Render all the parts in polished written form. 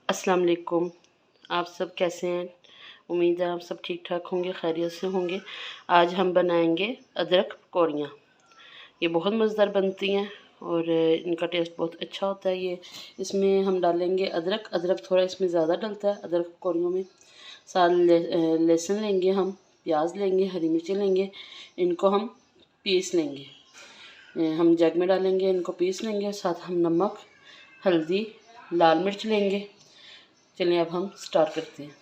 अस्सलाम वालेकुम। आप सब कैसे हैं? उम्मीद है आप सब ठीक ठाक होंगे, खैरियत से होंगे। आज हम बनाएंगे अदरक पकौड़ियाँ। ये बहुत मज़ेदार बनती हैं और इनका टेस्ट बहुत अच्छा होता है। ये इसमें हम डालेंगे अदरक थोड़ा इसमें ज़्यादा डलता है अदरक पकौड़ियों में। साथ लहसुन लेंगे, हम प्याज लेंगे, हरी मिर्ची लेंगे, इनको हम पीस लेंगे। हम जग में डालेंगे, इनको पीस लेंगे। साथ हम नमक, हल्दी, लाल मिर्च लेंगे। चलिए अब हम स्टार्ट करते हैं।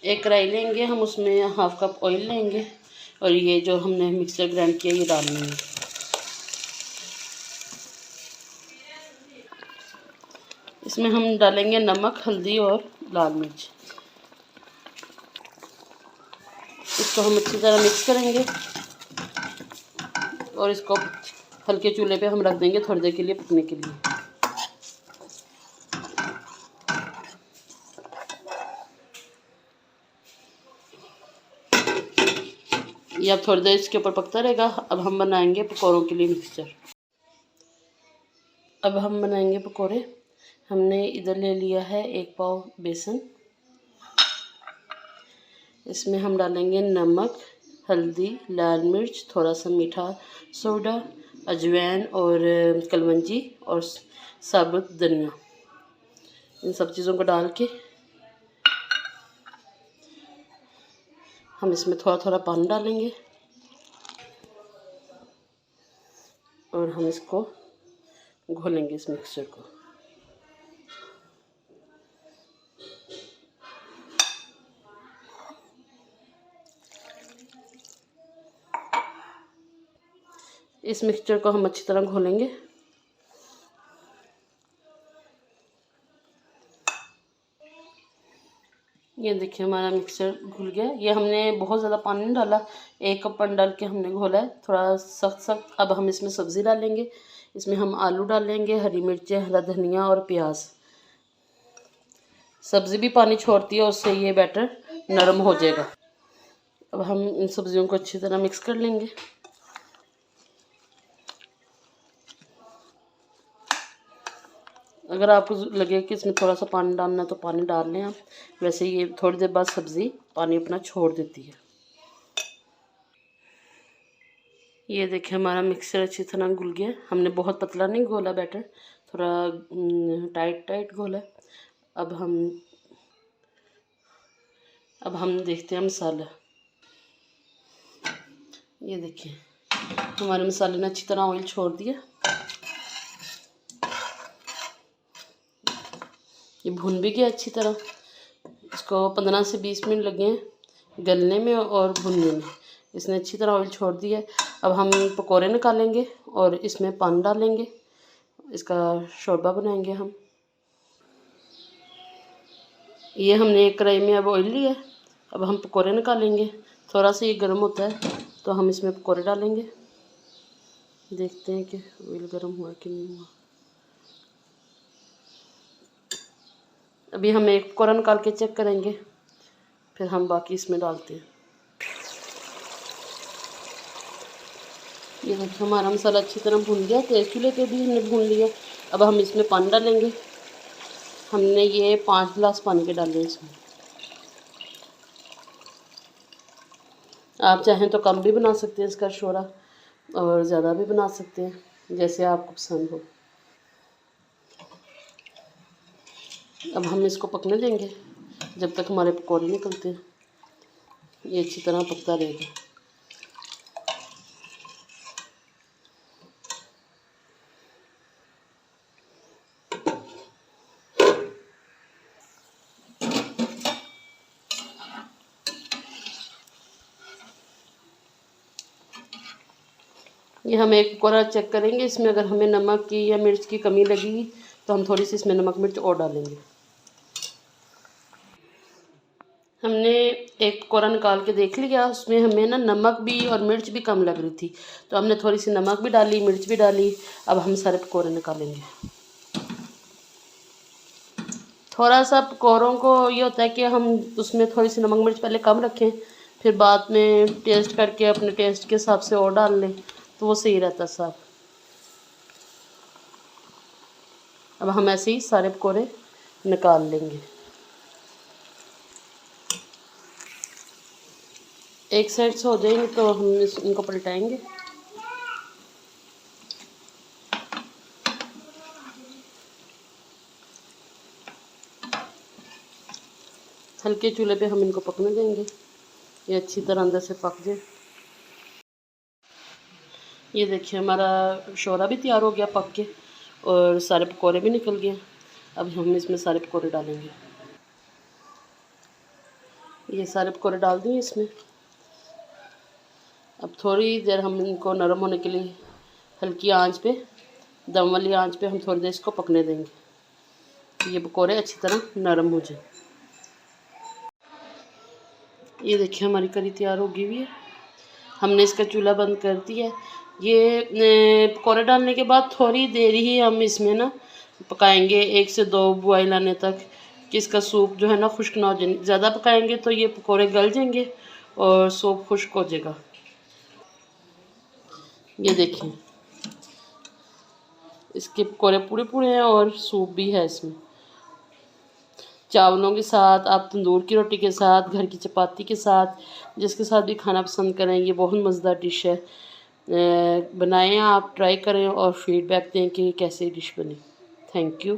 एक कढ़ाई लेंगे, हम उसमें हाफ कप ऑयल लेंगे और ये जो हमने मिक्सर ग्राइंड किया ये डाल लेंगे। इसमें हम डालेंगे नमक, हल्दी और लाल मिर्च। इसको हम अच्छी तरह मिक्स करेंगे और इसको हल्के चूल्हे पे हम रख देंगे थोड़ी देर के लिए पकने के लिए। ये अब थोड़ी देर इसके ऊपर पकता रहेगा। अब हम बनाएंगे पकौड़ों के लिए मिक्सचर। अब हम बनाएंगे पकौड़े। हमने इधर ले लिया है 1 पाव बेसन। इसमें हम डालेंगे नमक, हल्दी, लाल मिर्च, थोड़ा सा मीठा सोडा, अजवाइन और कलवंजी और साबुत धनिया। इन सब चीज़ों को डाल के हम इसमें थोड़ा थोड़ा पानी डालेंगे और हम इसको घोलेंगे इस मिक्सचर को। इस मिक्सचर को हम अच्छी तरह घोलेंगे। ये देखिए हमारा मिक्सचर घुल गया। ये हमने बहुत ज़्यादा पानी नहीं डाला, 1 कप पानी डाल के हमने घोला है, थोड़ा सख्त सख्त। अब हम इसमें सब्ज़ी डालेंगे। इसमें हम आलू डालेंगे, हरी मिर्चें, हरा धनिया और प्याज। सब्ज़ी भी पानी छोड़ती है, उससे ये बैटर नरम हो जाएगा। अब हम इन सब्जियों को अच्छी तरह मिक्स कर लेंगे। अगर आपको लगे कि इसमें थोड़ा सा पानी डालना है तो पानी डाल लें आप। वैसे ये थोड़ी देर बाद सब्ज़ी पानी अपना छोड़ देती है। ये देखिए हमारा मिक्सर अच्छी तरह घुल गया। हमने बहुत पतला नहीं घोला बैटर, थोड़ा टाइट टाइट घोला। अब हम देखते हैं मसाला। ये देखिए हमारे मसाले ने अच्छी तरह ऑयल छोड़ दिया। ये भुन भी गया अच्छी तरह। इसको 15 से 20 मिनट लगे हैं गलने में और भुनने में। इसने अच्छी तरह ऑयल छोड़ दिया है। अब हम पकोड़े निकालेंगे और इसमें पानी डालेंगे, इसका शोरबा बनाएंगे हम। ये हमने एक कढ़ाई में अब ऑयल लिया। अब हम पकोड़े निकालेंगे। थोड़ा सा ये गर्म होता है तो हम इसमें पकोड़े डालेंगे। देखते हैं कि ऑयल गर्म हुआ कि नहीं हुआ। अभी हम एक पकौड़ा निकाल के चेक करेंगे, फिर हम बाकी इसमें डालते हैं। ये देखिए हमारा मसाला अच्छी तरह भून गया, तेज चूल्हे पे भी हमने भून लिया। अब हम इसमें पानी डालेंगे। हमने ये 5 गिलास पानी के डाले इसमें। आप चाहें तो कम भी बना सकते हैं इसका शोरा और ज़्यादा भी बना सकते हैं, जैसे आपको पसंद हो। अब हम इसको पकने देंगे जब तक हमारे पकौड़े निकलते हैं। ये अच्छी तरह पकता रहेगा। ये हम एक पकौड़ा चेक करेंगे। इसमें अगर हमें नमक की या मिर्च की कमी लगेगी तो हम थोड़ी सी इसमें नमक मिर्च और डालेंगे। हमने एक पकौड़ा निकाल के देख लिया, उसमें हमें ना नमक भी और मिर्च भी कम लग रही थी, तो हमने थोड़ी सी नमक भी डाली, मिर्च भी डाली। अब हम सारे पकौड़े निकालेंगे। थोड़ा सा पकौड़ों को ये होता है कि हम उसमें थोड़ी सी नमक मिर्च पहले कम रखें, फिर बाद में टेस्ट करके अपने टेस्ट के हिसाब से और डाल लें, तो वो सही रहता है साहब। अब हम ऐसे ही सारे पकौड़े निकाल लेंगे। एक साइड से हो जाएंगे तो हम इनको पलटाएंगे। हल्के चूल्हे पे हम इनको पकने देंगे, ये अच्छी तरह अंदर से पक जाए। ये देखिए हमारा शोरा भी तैयार हो गया पक के, और सारे पकौड़े भी निकल गए। अब हम इसमें सारे पकौड़े डालेंगे। ये सारे पकौड़े डाल दिए इसमें। अब थोड़ी देर हम इनको नरम होने के लिए हल्की आंच पे, दम वाली आंच पे हम थोड़ी देर इसको पकने देंगे, ये पकौड़े अच्छी तरह नरम हो जाए। ये देखिए हमारी करी तैयार होगी हुई है। हमने इसका चूल्हा बंद कर दिया है। ये पकौड़े डालने के बाद थोड़ी देर ही हम इसमें ना पकाएंगे, 1 से 2 बॉयल आने तक, कि इसका सूप जो है ना खुश्क ना हो जाए। ज़्यादा पकाएंगे तो ये पकौड़े गल जाएंगे और सूप खुश्क हो जाएगा। ये देखिए इसके पकौड़े पूरे पूरे हैं और सूप भी है इसमें। चावलों के साथ, आप तंदूर की रोटी के साथ, घर की चपाती के साथ, जिसके साथ भी खाना पसंद करें, ये बहुत मज़ेदार डिश है। बनाएं, आप ट्राई करें और फीडबैक दें कि कैसे डिश बनी। Thank you.